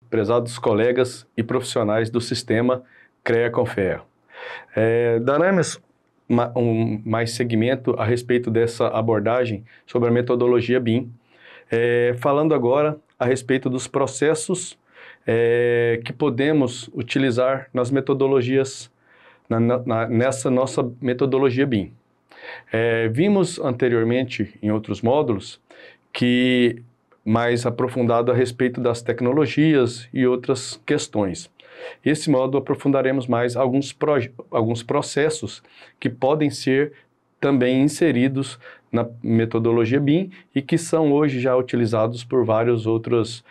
prezados colegas e profissionais do sistema CREA-CONFEA. Daremos mais segmento a respeito dessa abordagem sobre a metodologia BIM, falando agora a respeito dos processos que podemos utilizar nas metodologias, nessa nossa metodologia BIM. Vimos anteriormente em outros módulos que mais aprofundado a respeito das tecnologias e outras questões. Esse módulo aprofundaremos mais alguns processos que podem ser também inseridos na metodologia BIM e que são hoje já utilizados por várias outras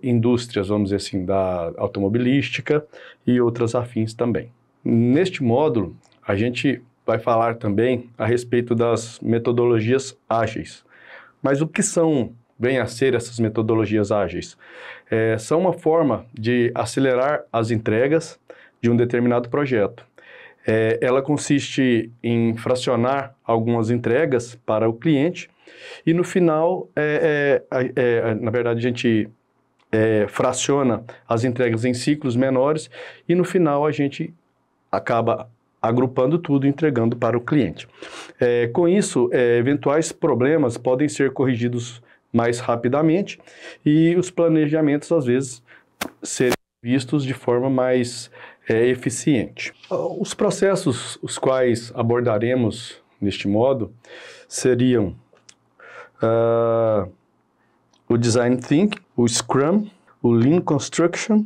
indústrias, vamos dizer assim, da automobilística e outras afins também. Neste módulo, a gente vai falar também a respeito das metodologias ágeis. Mas o que vêm a ser essas metodologias ágeis? São uma forma de acelerar as entregas de um determinado projeto. Ela consiste em fracionar algumas entregas para o cliente e no final, na verdade, a gente fraciona as entregas em ciclos menores e no final a gente acaba agrupando tudo e entregando para o cliente. Com isso, eventuais problemas podem ser corrigidos mais rapidamente e os planejamentos, às vezes, serem vistos de forma mais eficiente. Os processos os quais abordaremos neste modo seriam o Design Thinking, o Scrum, o Lean Construction,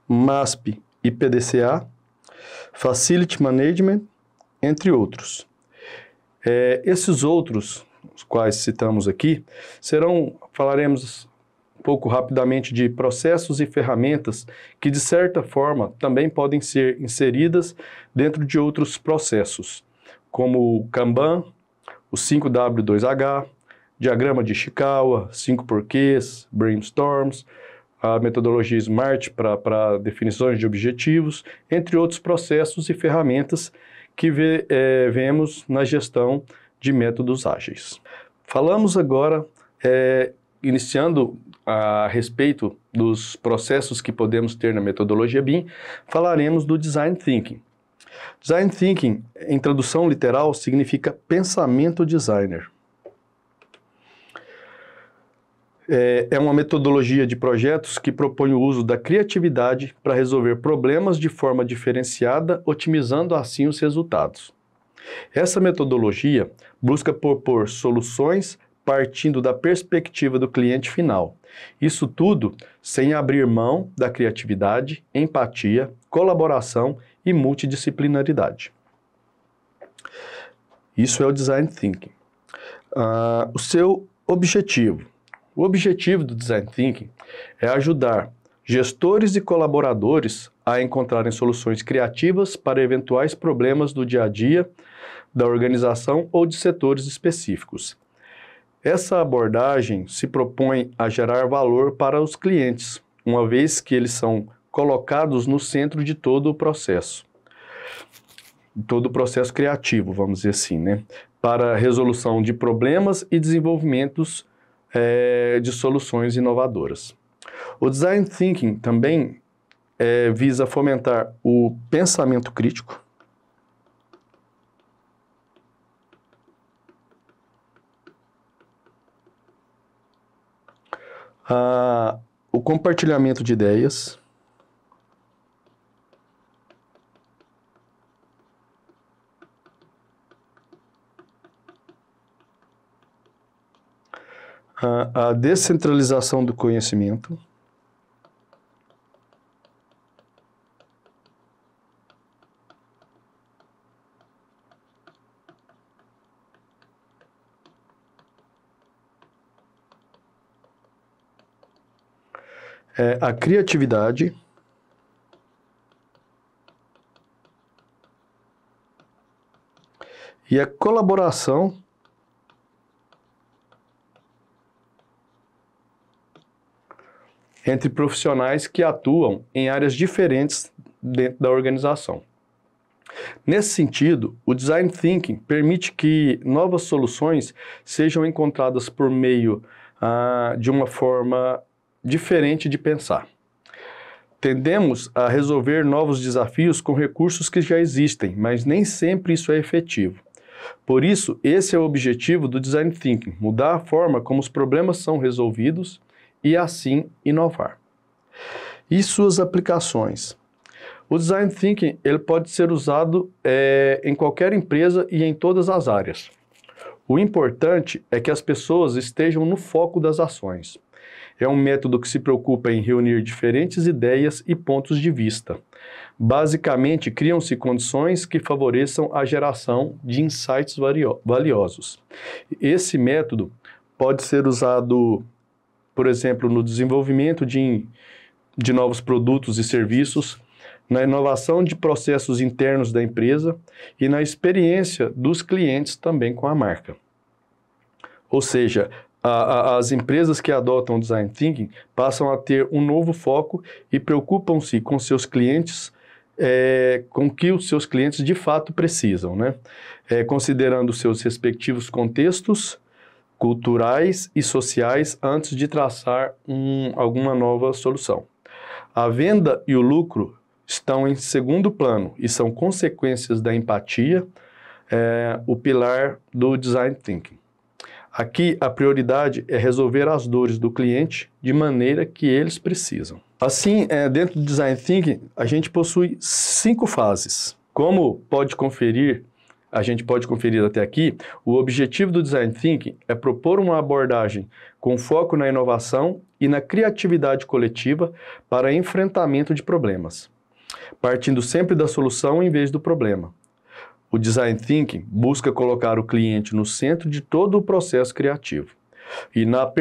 MASP e PDCA, Facility Management, entre outros. Esses outros, os quais citamos aqui, falaremos um pouco rapidamente de processos e ferramentas que, de certa forma, também podem ser inseridas dentro de outros processos, como o Kanban, o 5W2H, diagrama de Ishikawa, 5 porquês, brainstorms, a metodologia SMART para definições de objetivos, entre outros processos e ferramentas que vemos na gestão de métodos ágeis. Falamos agora, iniciando a respeito dos processos que podemos ter na metodologia BIM, falaremos do Design Thinking. Design Thinking, em tradução literal, significa pensamento designer. É uma metodologia de projetos que propõe o uso da criatividade para resolver problemas de forma diferenciada, otimizando assim os resultados. Essa metodologia busca propor soluções partindo da perspectiva do cliente final. Isso tudo sem abrir mão da criatividade, empatia, colaboração e multidisciplinaridade. Isso é o Design Thinking. O seu objetivo. O objetivo do Design Thinking é ajudar gestores e colaboradores a encontrarem soluções criativas para eventuais problemas do dia a dia, da organização ou de setores específicos. Essa abordagem se propõe a gerar valor para os clientes, uma vez que eles são colocados no centro de todo o processo criativo, vamos dizer assim, né? Para a resolução de problemas e desenvolvimentos de soluções inovadoras. O Design Thinking também visa fomentar o pensamento crítico, o compartilhamento de ideias, a descentralização do conhecimento, a criatividade, e a colaboração entre profissionais que atuam em áreas diferentes dentro da organização. Nesse sentido, o Design Thinking permite que novas soluções sejam encontradas por meio de uma forma diferente de pensar. Tendemos a resolver novos desafios com recursos que já existem, mas nem sempre isso é efetivo. Por isso, esse é o objetivo do Design Thinking, mudar a forma como os problemas são resolvidos e, assim, inovar. E suas aplicações? O Design Thinking ele pode ser usado em qualquer empresa e em todas as áreas. O importante é que as pessoas estejam no foco das ações. É um método que se preocupa em reunir diferentes ideias e pontos de vista. Basicamente, criam-se condições que favoreçam a geração de insights valiosos. Esse método pode ser usado, por exemplo, no desenvolvimento de novos produtos e serviços, na inovação de processos internos da empresa e na experiência dos clientes também com a marca. Ou seja, as empresas que adotam o Design Thinking passam a ter um novo foco e preocupam-se com seus clientes, com o que os seus clientes de fato precisam, né? Considerando seus respectivos contextos culturais e sociais antes de traçar alguma nova solução. A venda e o lucro estão em segundo plano e são consequências da empatia, o pilar do Design Thinking. Aqui, a prioridade é resolver as dores do cliente de maneira que eles precisam. Assim, dentro do Design Thinking, a gente possui 5 fases. Como a gente pode conferir até aqui, o objetivo do Design Thinking é propor uma abordagem com foco na inovação e na criatividade coletiva para enfrentamento de problemas, partindo sempre da solução em vez do problema. O Design Thinking busca colocar o cliente no centro de todo o processo criativo. E nessa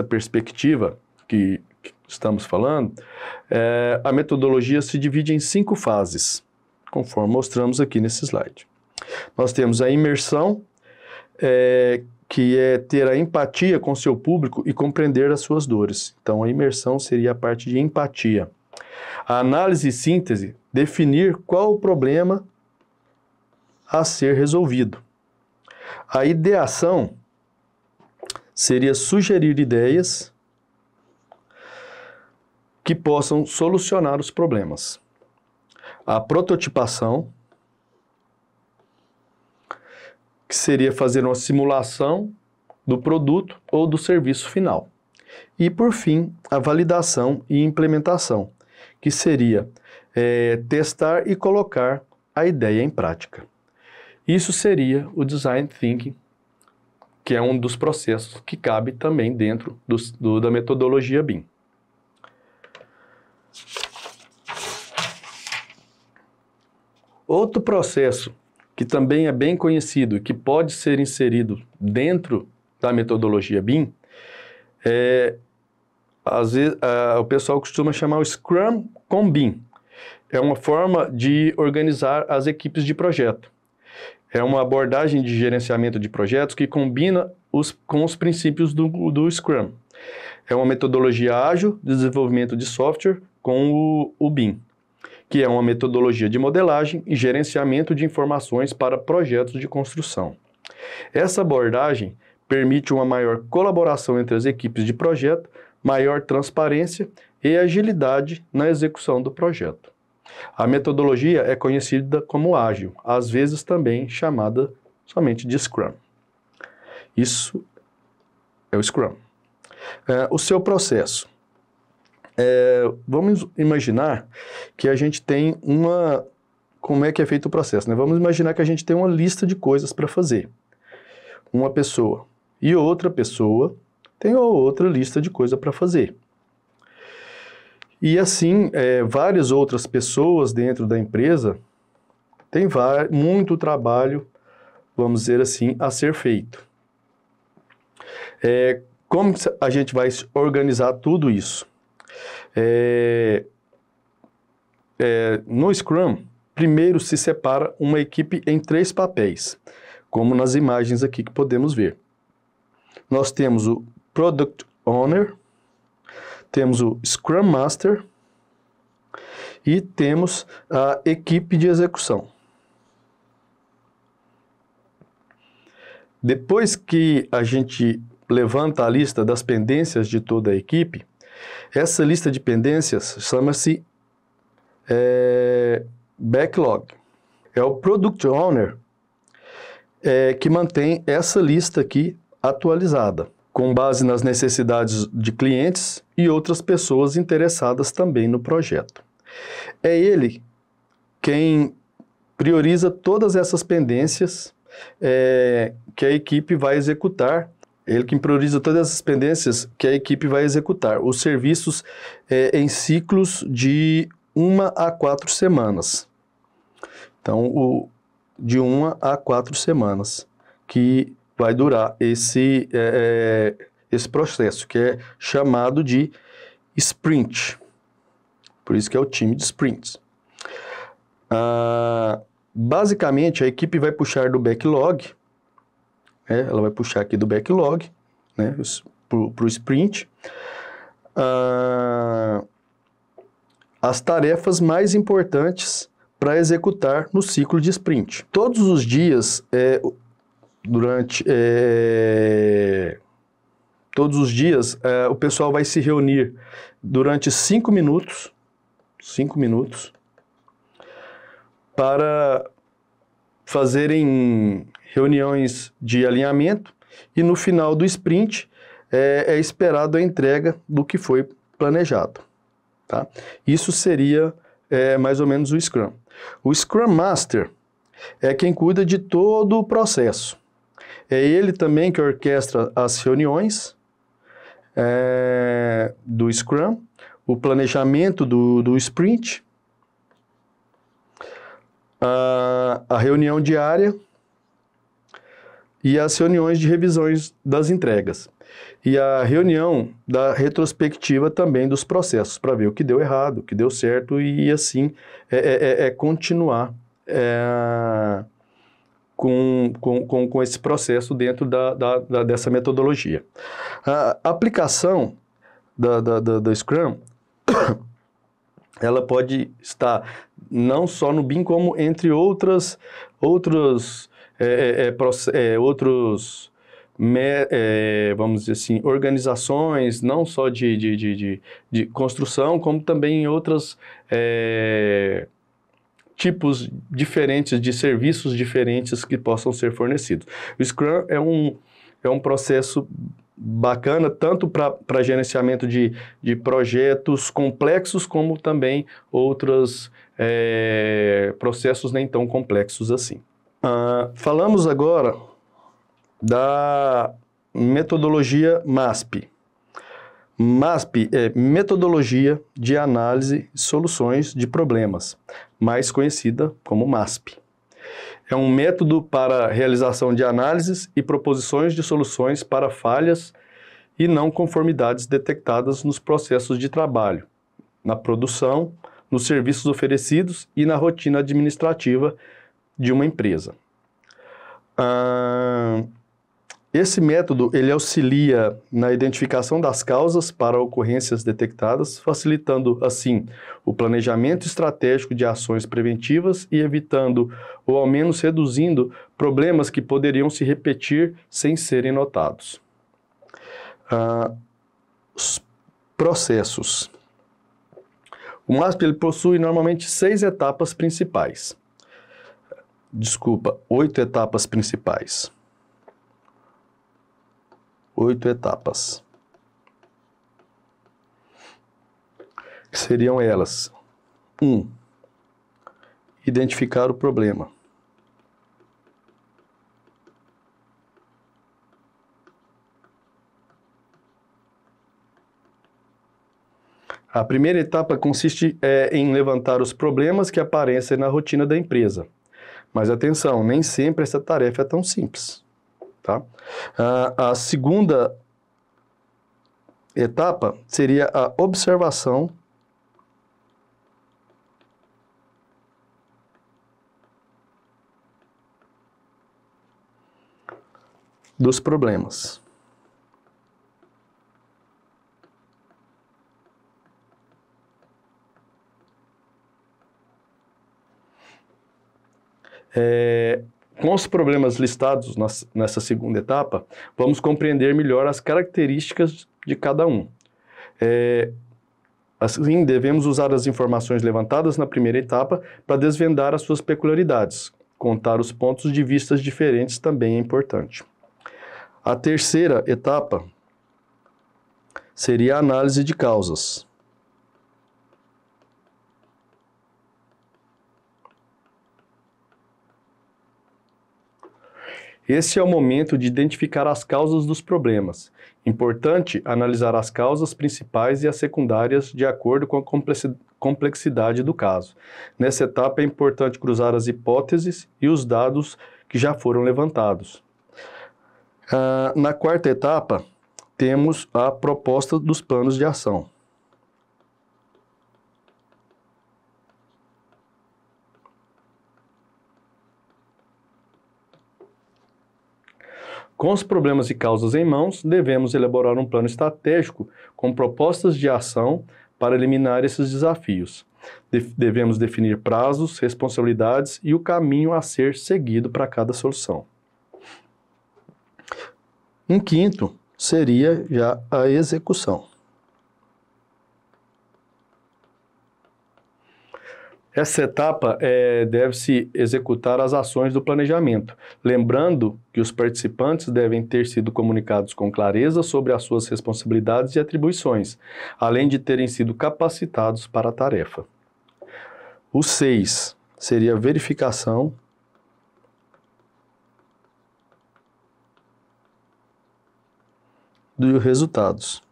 perspectiva que estamos falando, a metodologia se divide em 5 fases, conforme mostramos aqui nesse slide. Nós temos a imersão, que é ter a empatia com seu público e compreender as suas dores. Então, a imersão seria a parte de empatia. A análise e síntese, definir qual o problema a ser resolvido. A ideação seria sugerir ideias que possam solucionar os problemas. A prototipação, que seria fazer uma simulação do produto ou do serviço final. E, por fim, a validação e implementação, que seria testar e colocar a ideia em prática. Isso seria o Design Thinking, que é um dos processos que cabe também dentro da metodologia BIM. Outro processo que também é bem conhecido e que pode ser inserido dentro da metodologia BIM às vezes, o pessoal costuma chamar o Scrum com BIM. É uma forma de organizar as equipes de projeto. É uma abordagem de gerenciamento de projetos que combina com os princípios do Scrum. É uma metodologia ágil de desenvolvimento de software com o BIM, que é uma metodologia de modelagem e gerenciamento de informações para projetos de construção. Essa abordagem permite uma maior colaboração entre as equipes de projeto, maior transparência e agilidade na execução do projeto. A metodologia é conhecida como ágil, às vezes também chamada somente de Scrum. Isso é o Scrum. O seu processo. Vamos imaginar que a gente tem como é que é feito o processo, né? Vamos imaginar que a gente tem uma lista de coisas para fazer. Uma pessoa e outra pessoa tem outra lista de coisas para fazer. E assim, várias outras pessoas dentro da empresa têm muito trabalho, vamos dizer assim, a ser feito. Como a gente vai organizar tudo isso? No Scrum, primeiro se separa uma equipe em 3 papéis, como nas imagens aqui que podemos ver. Nós temos o Product Owner, temos o Scrum Master e temos a equipe de execução. Depois que a gente levanta a lista das pendências de toda a equipe. Essa lista de pendências chama-se backlog. É o Product Owner que mantém essa lista aqui atualizada, com base nas necessidades de clientes e outras pessoas interessadas também no projeto. É ele quem prioriza todas essas pendências que a equipe vai executar. Ele quem prioriza todas essas pendências que a equipe vai executar. Os serviços em ciclos de 1 a 4 semanas. Então, de 1 a 4 semanas que vai durar esse processo, que é chamado de sprint. Por isso que é o time de sprints. Basicamente, a equipe vai puxar do backlog, ela vai puxar aqui do backlog, né, para o sprint, as tarefas mais importantes para executar no ciclo de sprint. Todos os dias, o pessoal vai se reunir durante 5 minutos, para fazerem reuniões de alinhamento e no final do sprint é esperado a entrega do que foi planejado. Tá? Isso seria mais ou menos o Scrum. O Scrum Master é quem cuida de todo o processo. É ele também que orquestra as reuniões do Scrum, o planejamento do sprint, a reunião diária e as reuniões de revisões das entregas. E a reunião da retrospectiva também dos processos, para ver o que deu errado, o que deu certo e assim continuar com esse processo dentro dessa metodologia. A aplicação da Scrum, ela pode estar não só no BIM, como entre outros vamos dizer assim, organizações, não só de construção, como também em outros tipos diferentes de serviços diferentes que possam ser fornecidos. O Scrum é um processo bacana, tanto para gerenciamento de projetos complexos, como também outros processos nem tão complexos assim. Falamos agora da metodologia MASP. MASP é Metodologia de Análise e Soluções de Problemas, mais conhecida como MASP. É um método para realização de análises e proposições de soluções para falhas e não conformidades detectadas nos processos de trabalho, na produção, nos serviços oferecidos e na rotina administrativa de uma empresa. Esse método ele auxilia na identificação das causas para ocorrências detectadas, facilitando, assim, o planejamento estratégico de ações preventivas e evitando, ou ao menos reduzindo, problemas que poderiam se repetir sem serem notados. Os processos. O MASP ele possui normalmente 8 etapas principais. 8 etapas. Seriam elas: 1. Identificar o problema. A primeira etapa consiste em levantar os problemas que aparecem na rotina da empresa. Mas atenção, nem sempre essa tarefa é tão simples. Tá? A segunda etapa seria a observação dos problemas. Com os problemas listados nessa segunda etapa, vamos compreender melhor as características de cada um. Assim, devemos usar as informações levantadas na primeira etapa para desvendar as suas peculiaridades. Contar os pontos de vista diferentes também é importante. A terceira etapa seria a análise de causas. Esse é o momento de identificar as causas dos problemas. Importante analisar as causas principais e as secundárias de acordo com a complexidade do caso. Nessa etapa é importante cruzar as hipóteses e os dados que já foram levantados. Na quarta etapa, temos a proposta dos planos de ação. Com os problemas e causas em mãos, devemos elaborar um plano estratégico com propostas de ação para eliminar esses desafios. Devemos definir prazos, responsabilidades e o caminho a ser seguido para cada solução. Em quinto, seria já a execução. Essa etapa deve-se executar as ações do planejamento, lembrando que os participantes devem ter sido comunicados com clareza sobre as suas responsabilidades e atribuições, além de terem sido capacitados para a tarefa. O 6 seria a verificação dos resultados.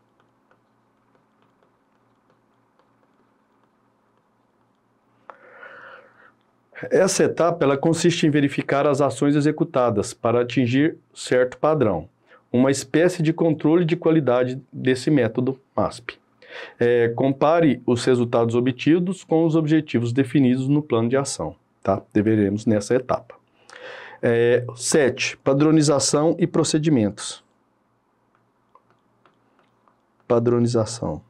Essa etapa ela consiste em verificar as ações executadas para atingir certo padrão, uma espécie de controle de qualidade desse método MASP. Compare os resultados obtidos com os objetivos definidos no plano de ação. Tá? Deveremos nessa etapa. 7. Padronização e procedimentos. Padronização.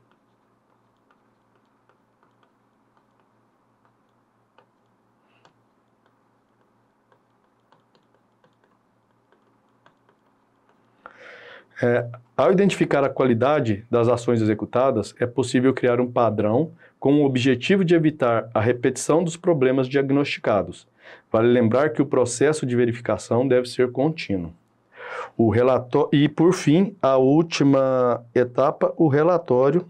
Ao identificar a qualidade das ações executadas, é possível criar um padrão com o objetivo de evitar a repetição dos problemas diagnosticados. Vale lembrar que o processo de verificação deve ser contínuo. E, por fim, a última etapa, o relatório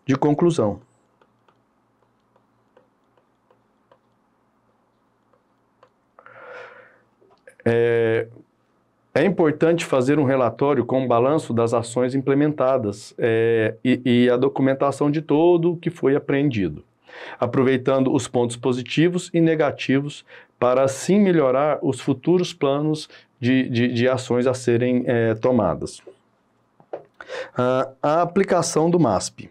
de conclusão. É importante fazer um relatório com um balanço das ações implementadas e a documentação de todo o que foi apreendido, aproveitando os pontos positivos e negativos para assim melhorar os futuros planos de ações a serem tomadas. A aplicação do MASP.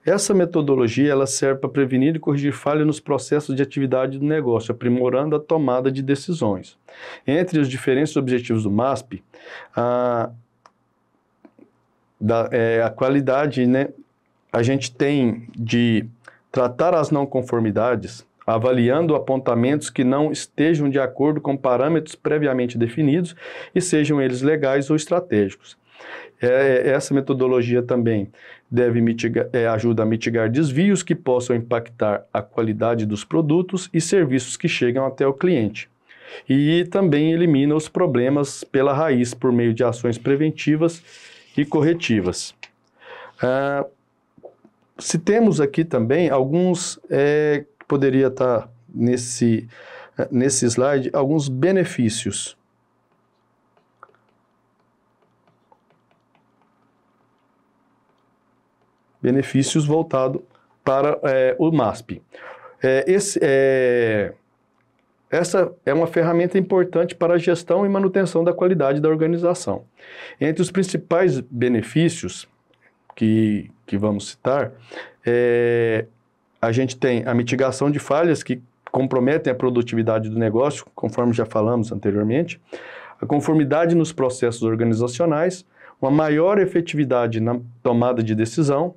Essa metodologia ela serve para prevenir e corrigir falhas nos processos de atividade do negócio, aprimorando a tomada de decisões. Entre os diferentes objetivos do MASP, a qualidade, né, a gente tem de tratar as não conformidades, avaliando apontamentos que não estejam de acordo com parâmetros previamente definidos e sejam eles legais ou estratégicos. Essa metodologia também ajuda a mitigar desvios que possam impactar a qualidade dos produtos e serviços que chegam até o cliente. E também elimina os problemas pela raiz por meio de ações preventivas e corretivas. Se temos aqui também alguns, poderia estar nesse slide, alguns benefícios. Benefícios voltados para o MASP. Essa é uma ferramenta importante para a gestão e manutenção da qualidade da organização. Entre os principais benefícios que vamos citar, a gente tem a mitigação de falhas que comprometem a produtividade do negócio, conforme já falamos anteriormente, a conformidade nos processos organizacionais, uma maior efetividade na tomada de decisão,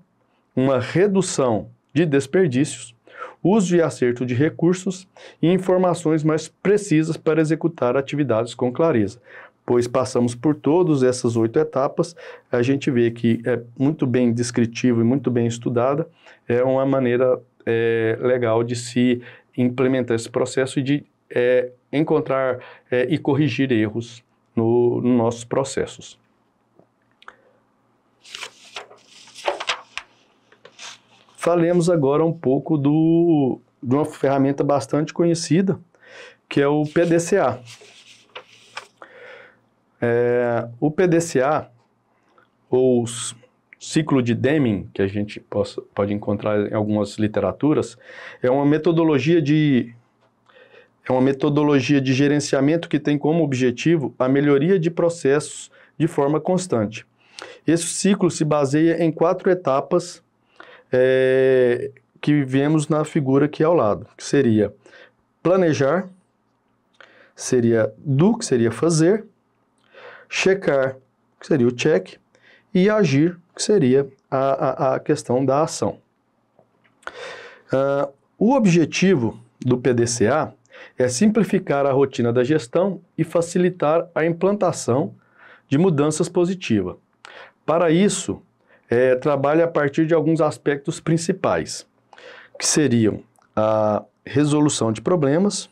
uma redução de desperdícios, uso e acerto de recursos e informações mais precisas para executar atividades com clareza. Pois passamos por todas essas 8 etapas, a gente vê que é muito bem descritivo e muito bem estudada, é uma maneira legal de se implementar esse processo e de encontrar e corrigir erros nos nossos processos. Falemos agora um pouco de uma ferramenta bastante conhecida, que é o PDCA. O PDCA, ou ciclo de Deming, que a gente pode encontrar em algumas literaturas, é uma metodologia de gerenciamento que tem como objetivo a melhoria de processos de forma constante. Esse ciclo se baseia em 4 etapas que vemos na figura aqui ao lado, que seria planejar, seria do, que seria fazer, checar, que seria o check, e agir, que seria a questão da ação. O objetivo do PDCA é simplificar a rotina da gestão e facilitar a implantação de mudanças positivas. Para isso, trabalha a partir de alguns aspectos principais, que seriam a resolução de problemas,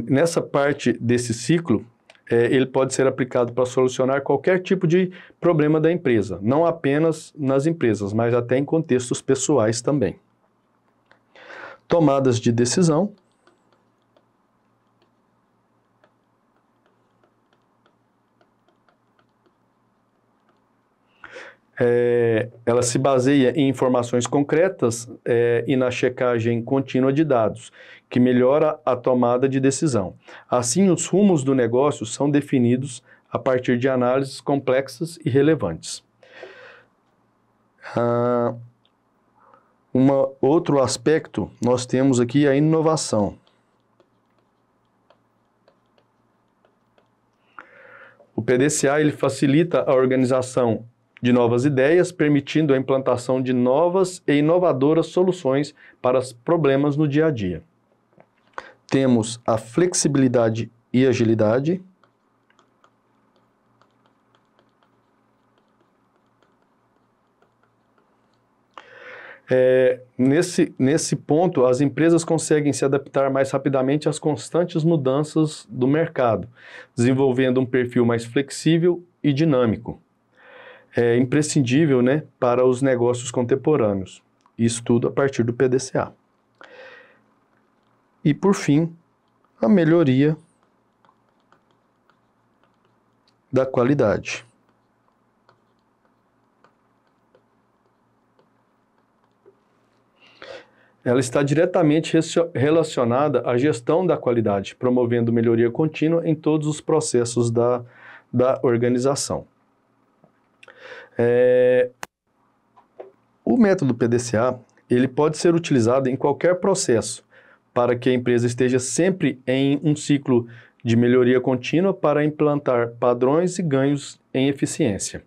nessa parte desse ciclo, ele pode ser aplicado para solucionar qualquer tipo de problema da empresa, não apenas nas empresas, mas até em contextos pessoais também. Tomadas de decisão. Ela se baseia em informações concretas e na checagem contínua de dados, que melhora a tomada de decisão. Assim, os rumos do negócio são definidos a partir de análises complexas e relevantes. Outro aspecto, nós temos aqui a inovação. O PDCA ele facilita a organização de novas ideias, permitindo a implantação de novas e inovadoras soluções para os problemas no dia a dia. Temos a flexibilidade e agilidade. Nesse ponto, as empresas conseguem se adaptar mais rapidamente às constantes mudanças do mercado, desenvolvendo um perfil mais flexível e dinâmico. É imprescindível, né, para os negócios contemporâneos. Isso tudo a partir do PDCA. E, por fim, a melhoria da qualidade. Ela está diretamente relacionada à gestão da qualidade, promovendo melhoria contínua em todos os processos da organização. O método PDCA, ele pode ser utilizado em qualquer processo, para que a empresa esteja sempre em um ciclo de melhoria contínua para implantar padrões e ganhos em eficiência.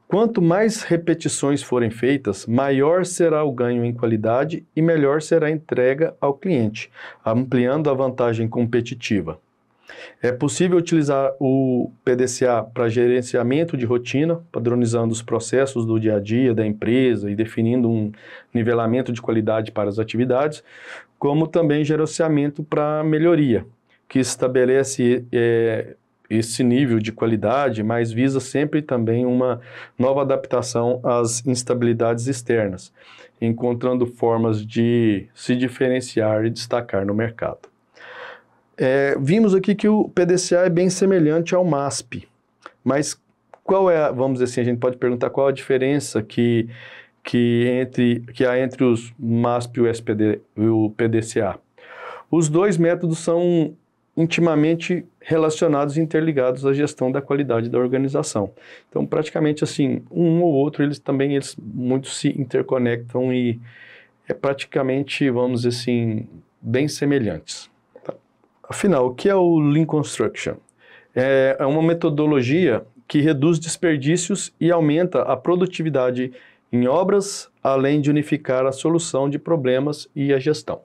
Quanto mais repetições forem feitas, maior será o ganho em qualidade e melhor será a entrega ao cliente, ampliando a vantagem competitiva. É possível utilizar o PDCA para gerenciamento de rotina, padronizando os processos do dia a dia da empresa e definindo um nivelamento de qualidade para as atividades, como também gerenciamento para melhoria, que estabelece esse nível de qualidade, mas visa sempre também uma nova adaptação às instabilidades externas, encontrando formas de se diferenciar e destacar no mercado. Vimos aqui que o PDCA é bem semelhante ao MASP, mas qual é, vamos dizer assim, a gente pode perguntar qual a diferença que há entre os MASP e o PDCA. Os dois métodos são intimamente relacionados e interligados à gestão da qualidade da organização. Então, praticamente assim, um ou outro, eles muito se interconectam e praticamente, vamos dizer assim, bem semelhantes. Afinal, o que é o Lean Construction? É uma metodologia que reduz desperdícios e aumenta a produtividade em obras, além de unificar a solução de problemas e a gestão.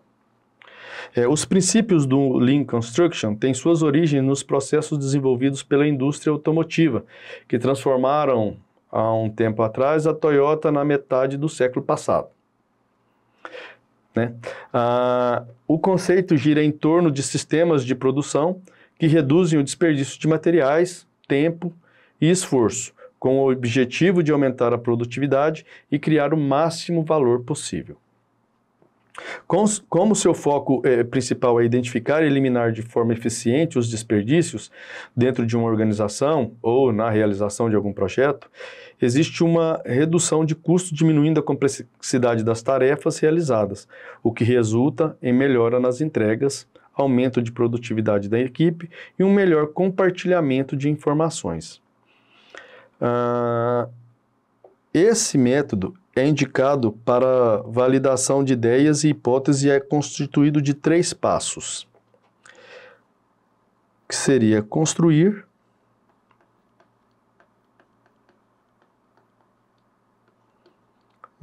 Os princípios do Lean Construction têm suas origens nos processos desenvolvidos pela indústria automotiva, que transformaram, há um tempo atrás, a Toyota na metade do século passado. O conceito gira em torno de sistemas de produção que reduzem o desperdício de materiais, tempo e esforço, com o objetivo de aumentar a produtividade e criar o máximo valor possível. Como seu foco principal é identificar e eliminar de forma eficiente os desperdícios dentro de uma organização ou na realização de algum projeto, existe uma redução de custo diminuindo a complexidade das tarefas realizadas, o que resulta em melhora nas entregas, aumento de produtividade da equipe e um melhor compartilhamento de informações. Esse método é indicado para validação de ideias e hipóteses e é constituído de 3 passos, que seria construir,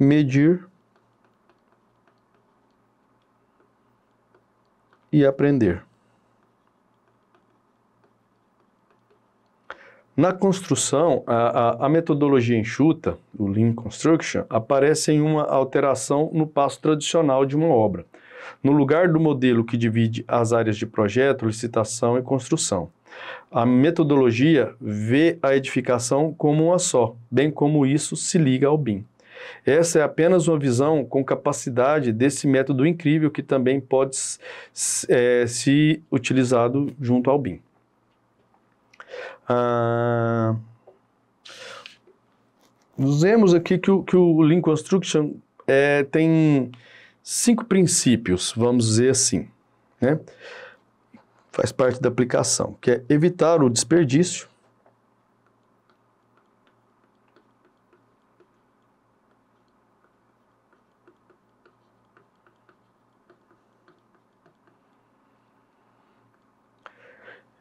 medir e aprender. Na construção, a metodologia enxuta, o Lean Construction, aparece em uma alteração no passo tradicional de uma obra, no lugar do modelo que divide as áreas de projeto, licitação e construção. A metodologia vê a edificação como uma só, bem como isso se liga ao BIM. Essa é apenas uma visão com capacidade desse método incrível que também pode ser utilizado junto ao BIM. Vemos aqui que o Lean Construction tem 5 princípios, vamos dizer assim, né? Faz parte da aplicação, que é evitar o desperdício,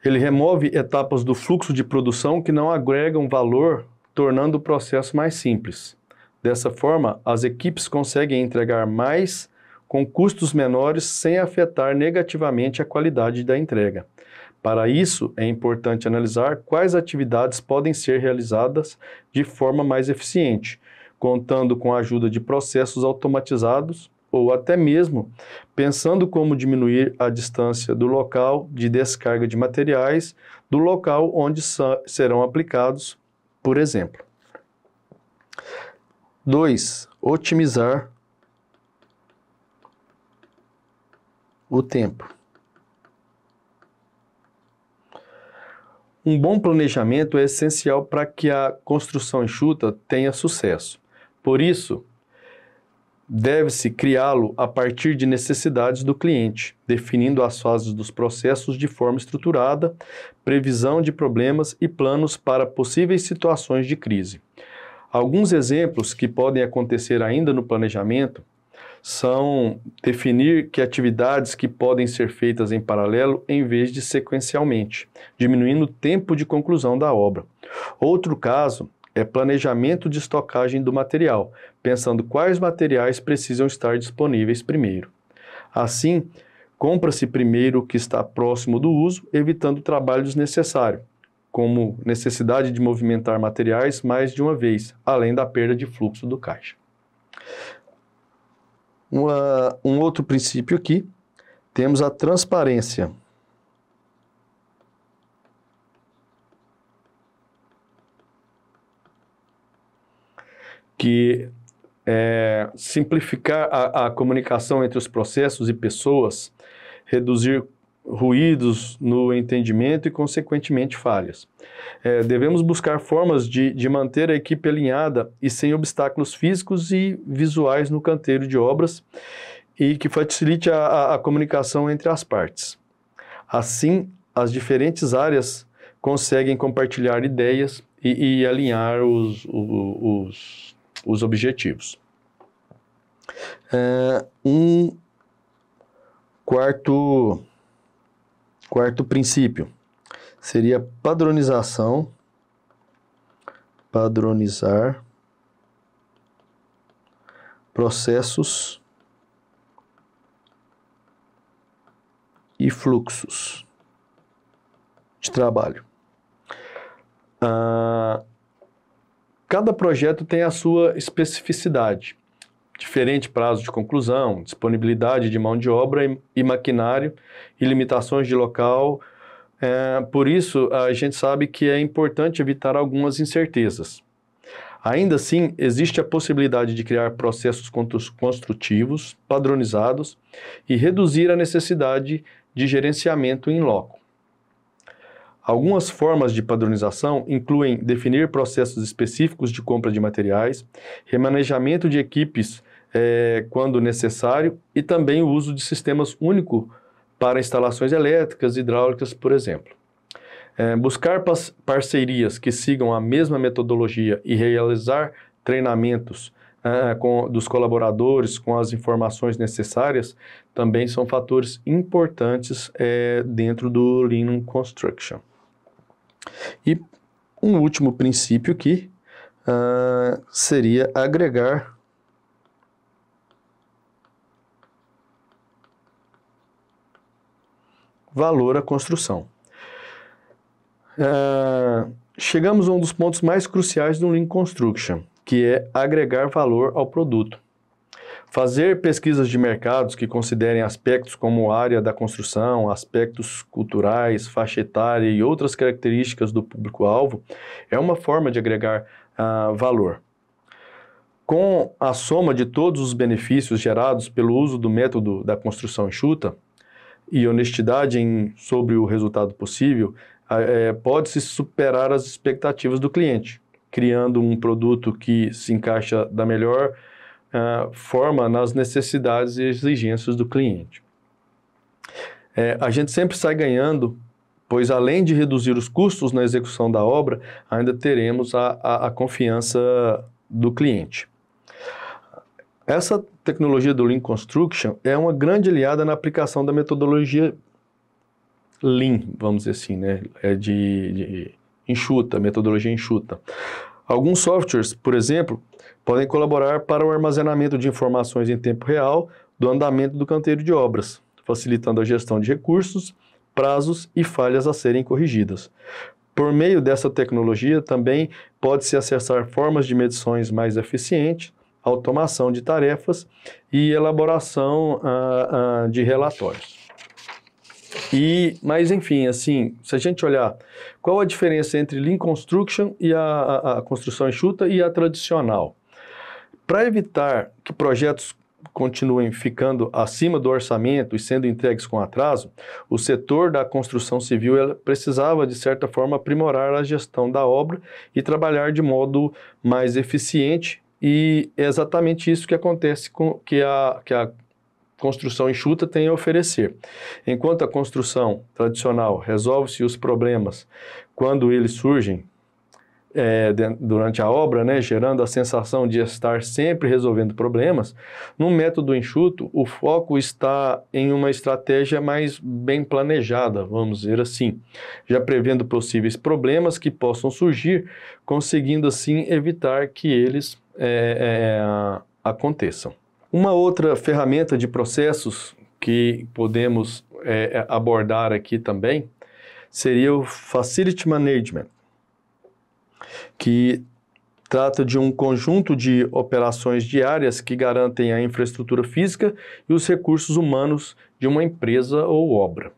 ele remove etapas do fluxo de produção que não agregam valor, tornando o processo mais simples. Dessa forma, as equipes conseguem entregar mais com custos menores sem afetar negativamente a qualidade da entrega. Para isso, é importante analisar quais atividades podem ser realizadas de forma mais eficiente, contando com a ajuda de processos automatizados ou até mesmo pensando como diminuir a distância do local de descarga de materiais do local onde serão aplicados, por exemplo. 2. Otimizar o tempo. Um bom planejamento é essencial para que a construção enxuta tenha sucesso. Por isso, deve-se criá-lo a partir de necessidades do cliente, definindo as fases dos processos de forma estruturada, previsão de problemas e planos para possíveis situações de crise. Alguns exemplos que podem acontecer ainda no planejamento são definir que atividades que podem ser feitas em paralelo em vez de sequencialmente, diminuindo o tempo de conclusão da obra. Outro caso é planejamento de estocagem do material, pensando quais materiais precisam estar disponíveis primeiro. Assim, compra-se primeiro o que está próximo do uso, evitando trabalho desnecessário, como necessidade de movimentar materiais mais de uma vez, além da perda de fluxo do caixa. Um outro princípio aqui, temos a transparência. Que é simplificar a comunicação entre os processos e pessoas, reduzir ruídos no entendimento e, consequentemente, falhas. Devemos buscar formas de manter a equipe alinhada e sem obstáculos físicos e visuais no canteiro de obras e que facilite a comunicação entre as partes. Assim, as diferentes áreas conseguem compartilhar ideias e alinhar os objetivos. Um quarto Quarto princípio seria padronização, padronizar processos e fluxos de trabalho. Cada projeto tem a sua especificidade, diferente prazo de conclusão, disponibilidade de mão de obra e maquinário e limitações de local. Por isso, a gente sabe que é importante evitar algumas incertezas. Ainda assim, existe a possibilidade de criar processos construtivos, padronizados e reduzir a necessidade de gerenciamento em loco. Algumas formas de padronização incluem definir processos específicos de compra de materiais, remanejamento de equipes quando necessário e também o uso de sistemas únicos para instalações elétricas e hidráulicas, por exemplo. Buscar parcerias que sigam a mesma metodologia e realizar treinamentos dos colaboradores com as informações necessárias também são fatores importantes dentro do Lean Construction. E um último princípio aqui seria agregar valor à construção. Chegamos a um dos pontos mais cruciais do Lean Construction, que é agregar valor ao produto. Fazer pesquisas de mercados que considerem aspectos como área da construção, aspectos culturais, faixa etária e outras características do público-alvo é uma forma de agregar valor. Com a soma de todos os benefícios gerados pelo uso do método da construção enxuta e honestidade sobre o resultado possível, pode-se superar as expectativas do cliente, criando um produto que se encaixa da melhor forma nas necessidades e exigências do cliente. A gente sempre sai ganhando, pois além de reduzir os custos na execução da obra, ainda teremos a confiança do cliente. Essa tecnologia do Lean Construction é uma grande aliada na aplicação da metodologia Lean, vamos dizer assim, né? De enxuta, metodologia enxuta. Alguns softwares, por exemplo, podem colaborar para o armazenamento de informações em tempo real do andamento do canteiro de obras, facilitando a gestão de recursos, prazos e falhas a serem corrigidas. Por meio dessa tecnologia, também pode-se acessar formas de medições mais eficientes, automação de tarefas e elaboração de relatórios. Mas, enfim, assim, se a gente olhar qual a diferença entre Lean Construction e a construção enxuta e a tradicional. Para evitar que projetos continuem ficando acima do orçamento e sendo entregues com atraso, o setor da construção civil precisava, de certa forma, aprimorar a gestão da obra e trabalhar de modo mais eficiente, e é exatamente isso que acontece que a construção enxuta tem a oferecer. Enquanto a construção tradicional resolve-se os problemas quando eles surgem durante a obra, né, gerando a sensação de estar sempre resolvendo problemas, no método enxuto, o foco está em uma estratégia mais bem planejada, vamos dizer assim, já prevendo possíveis problemas que possam surgir, conseguindo assim evitar que eles aconteçam. Uma outra ferramenta de processos que podemos abordar aqui também seria o Facility Management, que trata de um conjunto de operações diárias que garantem a infraestrutura física e os recursos humanos de uma empresa ou obra.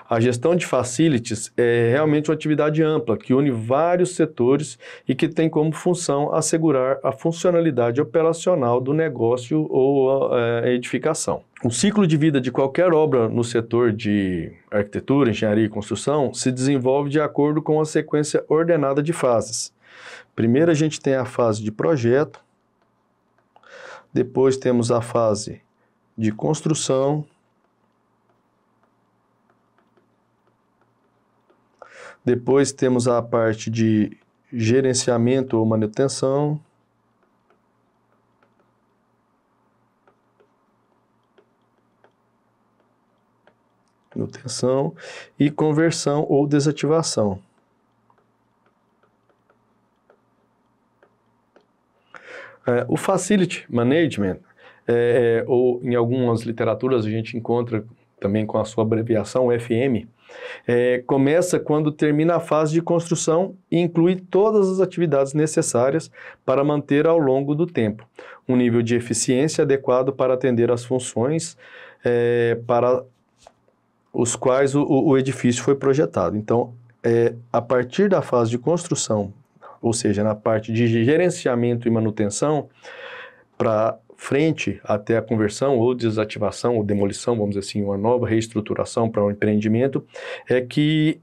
A gestão de facilities é realmente uma atividade ampla que une vários setores e que tem como função assegurar a funcionalidade operacional do negócio ou a edificação. O ciclo de vida de qualquer obra no setor de arquitetura, engenharia e construção se desenvolve de acordo com a sequência ordenada de fases. Primeiro a gente tem a fase de projeto, depois temos a fase de construção, depois temos a parte de gerenciamento ou manutenção, manutenção e conversão ou desativação. O Facility Management, ou em algumas literaturas a gente encontra também com a sua abreviação, FM, começa quando termina a fase de construção e inclui todas as atividades necessárias para manter ao longo do tempo um nível de eficiência adequado para atender às funções para os quais o edifício foi projetado. Então, a partir da fase de construção, ou seja, na parte de gerenciamento e manutenção, para frente até a conversão ou desativação ou demolição, vamos dizer assim, uma nova reestruturação para um empreendimento, que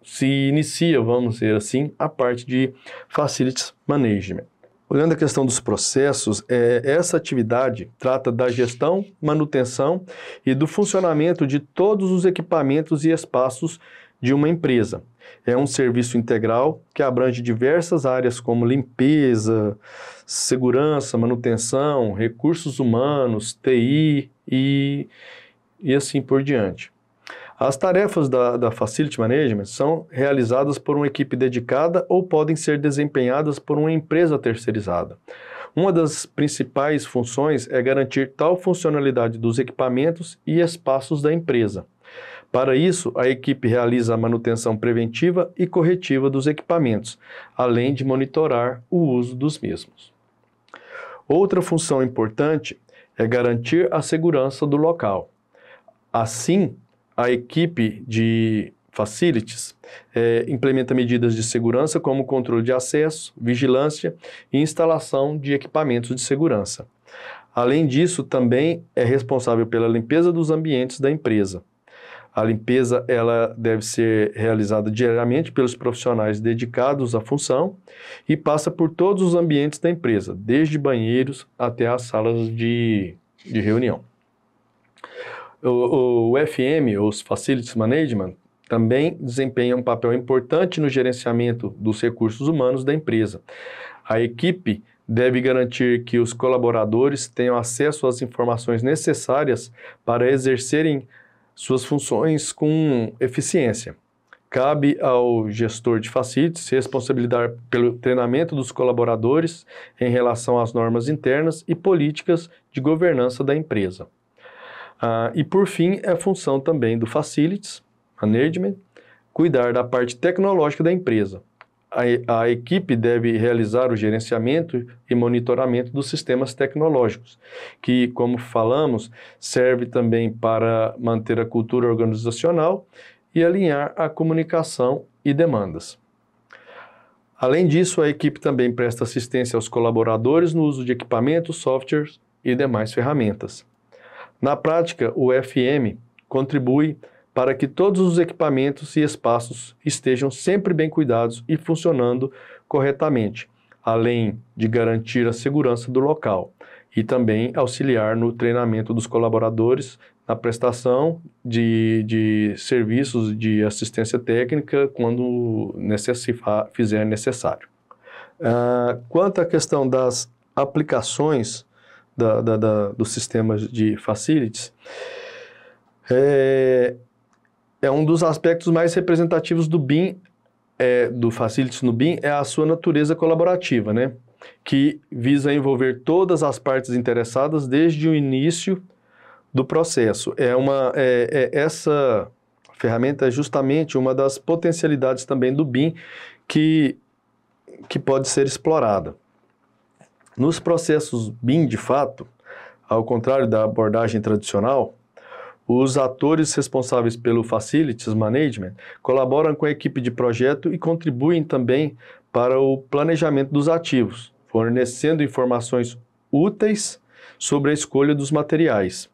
se inicia, vamos dizer assim, a parte de Facilities Management. Olhando a questão dos processos, essa atividade trata da gestão, manutenção e do funcionamento de todos os equipamentos e espaços de uma empresa. É um serviço integral que abrange diversas áreas como limpeza, segurança, manutenção, recursos humanos, TI e assim por diante. As tarefas da Facility Management são realizadas por uma equipe dedicada ou podem ser desempenhadas por uma empresa terceirizada. Uma das principais funções é garantir tal funcionalidade dos equipamentos e espaços da empresa. Para isso, a equipe realiza a manutenção preventiva e corretiva dos equipamentos, além de monitorar o uso dos mesmos. Outra função importante é garantir a segurança do local. Assim, a equipe de Facilities implementa medidas de segurança como controle de acesso, vigilância e instalação de equipamentos de segurança. Além disso, também é responsável pela limpeza dos ambientes da empresa. A limpeza ela deve ser realizada diariamente pelos profissionais dedicados à função e passa por todos os ambientes da empresa, desde banheiros até as salas de reunião. O FM, os Facilities Management, também desempenha um papel importante no gerenciamento dos recursos humanos da empresa. A equipe deve garantir que os colaboradores tenham acesso às informações necessárias para exercerem suas funções com eficiência. Cabe ao gestor de facilities se responsabilizar pelo treinamento dos colaboradores em relação às normas internas e políticas de governança da empresa. E por fim, é função também do Facilities Management cuidar da parte tecnológica da empresa. A equipe deve realizar o gerenciamento e monitoramento dos sistemas tecnológicos, que, como falamos, serve também para manter a cultura organizacional e alinhar a comunicação e demandas. Além disso, a equipe também presta assistência aos colaboradores no uso de equipamentos, softwares e demais ferramentas. Na prática, o FM contribui para que todos os equipamentos e espaços estejam sempre bem cuidados e funcionando corretamente, além de garantir a segurança do local e também auxiliar no treinamento dos colaboradores na prestação de serviços de assistência técnica quando fizer necessário. Quanto à questão das aplicações dos sistemas de facilities, um dos aspectos mais representativos do BIM, do Facilities no BIM, é a sua natureza colaborativa, né? Que visa envolver todas as partes interessadas desde o início do processo. Essa ferramenta é justamente uma das potencialidades também do BIM que pode ser explorada. Nos processos BIM, de fato, ao contrário da abordagem tradicional, os atores responsáveis pelo Facilities Management colaboram com a equipe de projeto e contribuem também para o planejamento dos ativos, fornecendo informações úteis sobre a escolha dos materiais,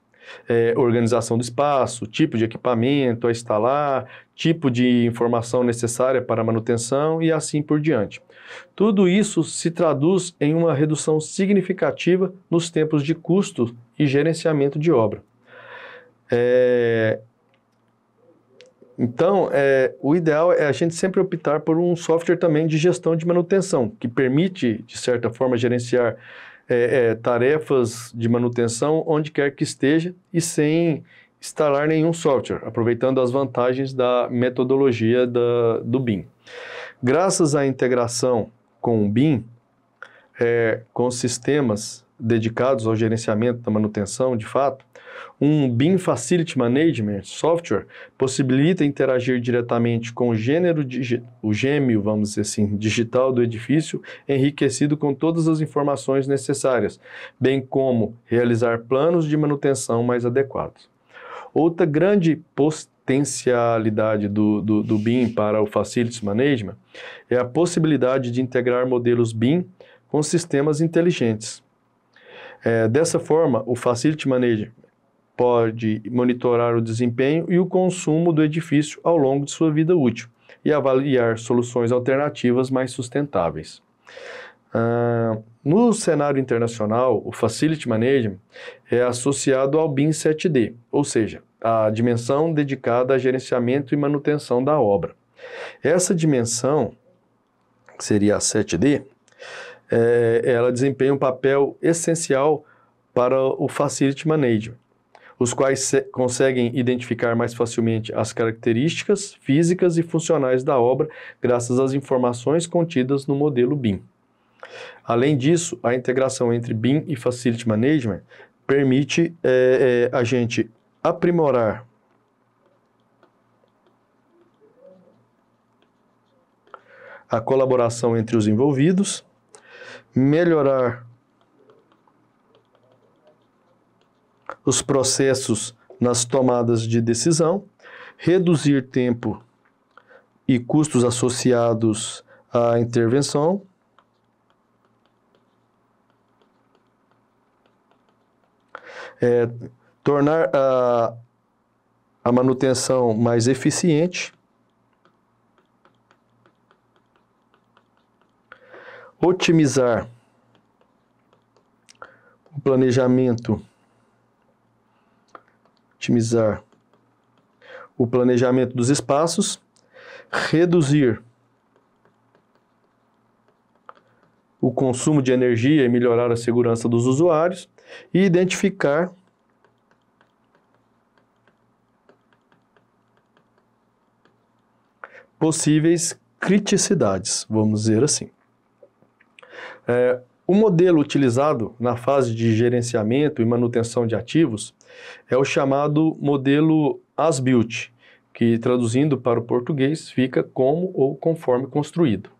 organização do espaço, tipo de equipamento a instalar, tipo de informação necessária para a manutenção e assim por diante. Tudo isso se traduz em uma redução significativa nos tempos de custo e gerenciamento de obra. Então, o ideal é a gente sempre optar por um software também de gestão de manutenção, que permite, de certa forma, gerenciar tarefas de manutenção onde quer que esteja e sem instalar nenhum software, aproveitando as vantagens da metodologia do BIM. Graças à integração com o BIM, com sistemas dedicados ao gerenciamento da manutenção, de fato, um BIM Facility Management Software possibilita interagir diretamente com o gêmeo, vamos dizer assim, digital do edifício, enriquecido com todas as informações necessárias, bem como realizar planos de manutenção mais adequados. Outra grande potencialidade do BIM para o Facility Management é a possibilidade de integrar modelos BIM com sistemas inteligentes. Dessa forma, o Facility Manager pode monitorar o desempenho e o consumo do edifício ao longo de sua vida útil e avaliar soluções alternativas mais sustentáveis. No cenário internacional, o Facility Management é associado ao BIM 7D, ou seja, a dimensão dedicada a gerenciamento e manutenção da obra. Essa dimensão, que seria a 7D, ela desempenha um papel essencial para o Facility Management, os quais conseguem identificar mais facilmente as características físicas e funcionais da obra graças às informações contidas no modelo BIM. Além disso, a integração entre BIM e Facility Management permite a gente aprimorar a colaboração entre os envolvidos, melhorar os processos nas tomadas de decisão, reduzir tempo e custos associados à intervenção, tornar a manutenção mais eficiente, otimizar o planejamento dos espaços, reduzir o consumo de energia e melhorar a segurança dos usuários e identificar possíveis criticidades, vamos dizer assim. O modelo utilizado na fase de gerenciamento e manutenção de ativos é o chamado modelo as-built, que traduzindo para o português fica como ou conforme construído,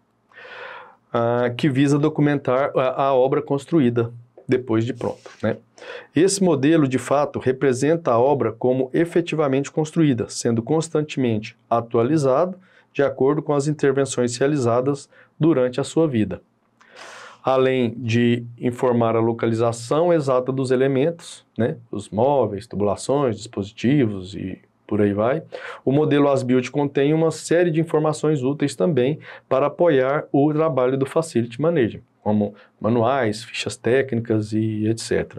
que visa documentar a obra construída depois de pronto, né? Esse modelo, de fato, representa a obra como efetivamente construída, sendo constantemente atualizado de acordo com as intervenções realizadas durante a sua vida. Além de informar a localização exata dos elementos, né, os móveis, tubulações, dispositivos e por aí vai, o modelo as-built contém uma série de informações úteis também para apoiar o trabalho do Facility Manager, como manuais, fichas técnicas e etc.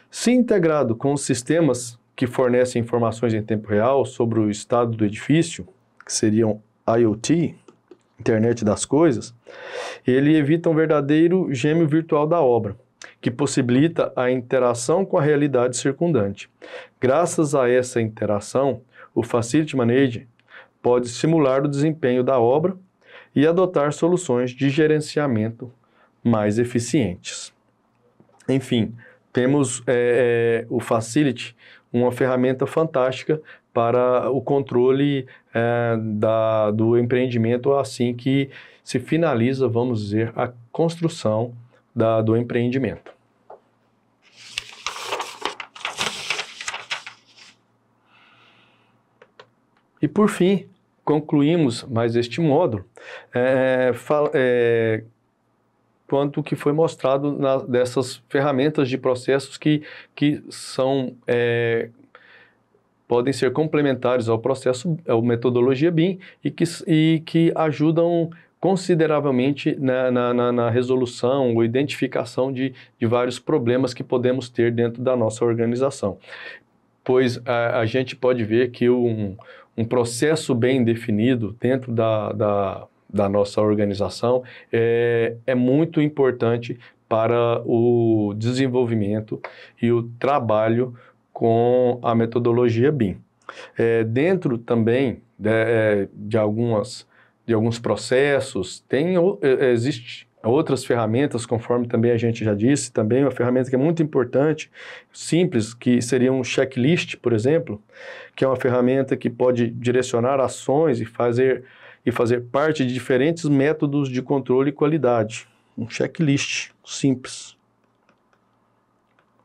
Se integrado com os sistemas que fornecem informações em tempo real sobre o estado do edifício, que seriam IoT, Internet das Coisas, ele evita um verdadeiro gêmeo virtual da obra, que possibilita a interação com a realidade circundante. Graças a essa interação, o Facility Manager pode simular o desempenho da obra e adotar soluções de gerenciamento mais eficientes. Enfim, temos o Facility, uma ferramenta fantástica para o controle do empreendimento assim que se finaliza, vamos dizer, a construção do empreendimento. E por fim, concluímos mais este módulo quanto que foi mostrado dessas ferramentas de processos que são podem ser complementares ao processo, à metodologia BIM e que ajudam consideravelmente na resolução ou identificação de vários problemas que podemos ter dentro da nossa organização. Pois a gente pode ver que um processo bem definido dentro da nossa organização é muito importante para o desenvolvimento e o trabalho com a metodologia BIM. Dentro também de alguns processos, existe outras ferramentas, conforme também a gente já disse, também uma ferramenta que é muito importante, simples, que seria um checklist, por exemplo, que é uma ferramenta que pode direcionar ações e fazer parte de diferentes métodos de controle e qualidade. Um checklist simples.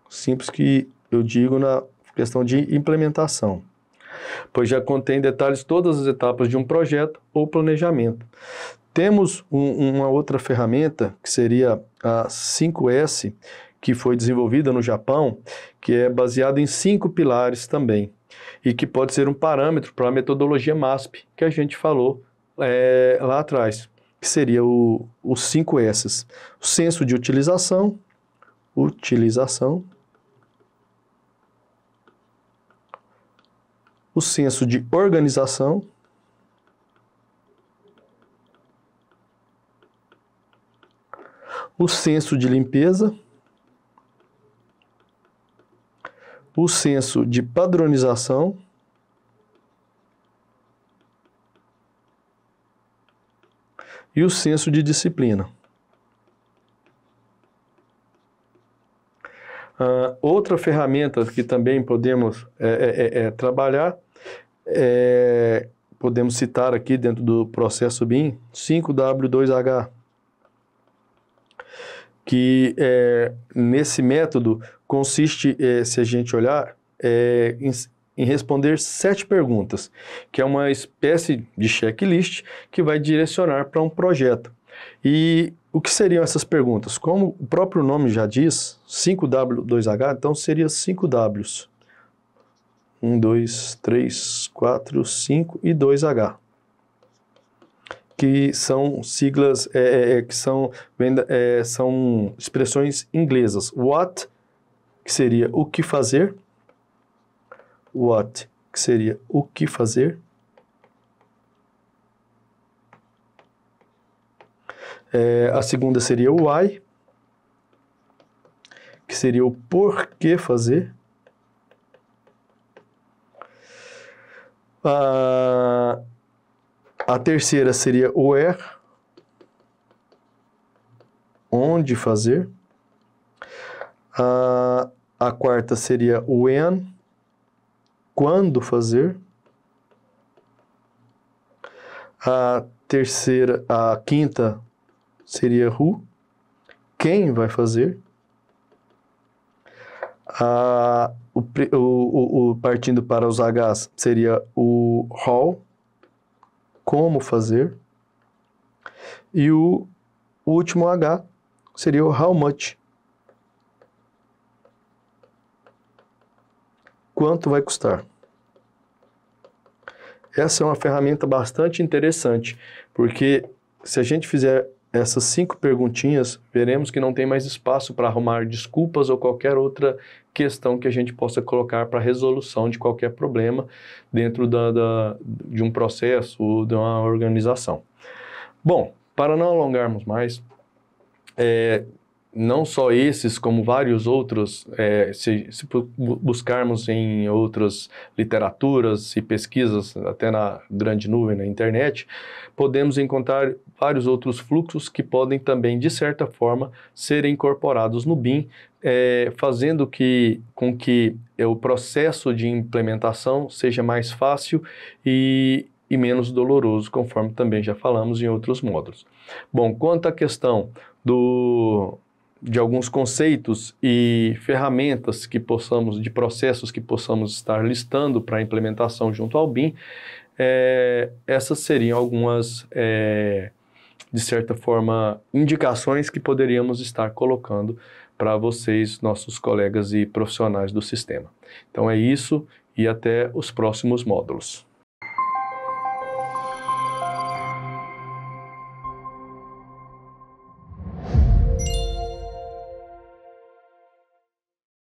Simples que eu digo na questão de implementação, pois já contém detalhes todas as etapas de um projeto ou planejamento. Temos uma outra ferramenta, que seria a 5S, que foi desenvolvida no Japão, que é baseada em 5 pilares também, e que pode ser um parâmetro para a metodologia MASP, que a gente falou lá atrás, que seria os 5 S's. O senso de utilização, o senso de organização, o senso de limpeza, o senso de padronização, e o senso de disciplina. Outra ferramenta que também podemos trabalhar, podemos citar aqui dentro do processo BIM, 5W2H, que nesse método consiste, se a gente olhar, em responder 7 perguntas, que é uma espécie de checklist que vai direcionar para um projeto. E o que seriam essas perguntas? Como o próprio nome já diz, 5W2H, então seria 5 Ws. 1, 2, 3, 4, 5 e 2H. Que são siglas, são expressões inglesas. What, que seria o que fazer. What, que seria o que fazer. A segunda seria o why, que seria o porquê fazer. A terceira seria o where, onde fazer. A quarta seria o when, quando fazer. A quinta seria who, quem vai fazer. Partindo para os Hs, seria o how, como fazer. E o último H seria o how much, quanto vai custar. Essa é uma ferramenta bastante interessante, porque se a gente fizer essas 5 perguntinhas, veremos que não tem mais espaço para arrumar desculpas ou qualquer outra questão que a gente possa colocar para resolução de qualquer problema dentro de um processo ou de uma organização. Bom, para não alongarmos mais, não só esses, como vários outros, se buscarmos em outras literaturas e pesquisas, até na grande nuvem, na internet, podemos encontrar vários outros fluxos que podem também, de certa forma, serem incorporados no BIM, fazendo com que o processo de implementação seja mais fácil e menos doloroso, conforme também já falamos em outros módulos. Bom, quanto à questão de alguns conceitos e ferramentas de processos que possamos estar listando para a implementação junto ao BIM, essas seriam algumas, de certa forma, indicações que poderíamos estar colocando para vocês, nossos colegas e profissionais do sistema. Então é isso e até os próximos módulos.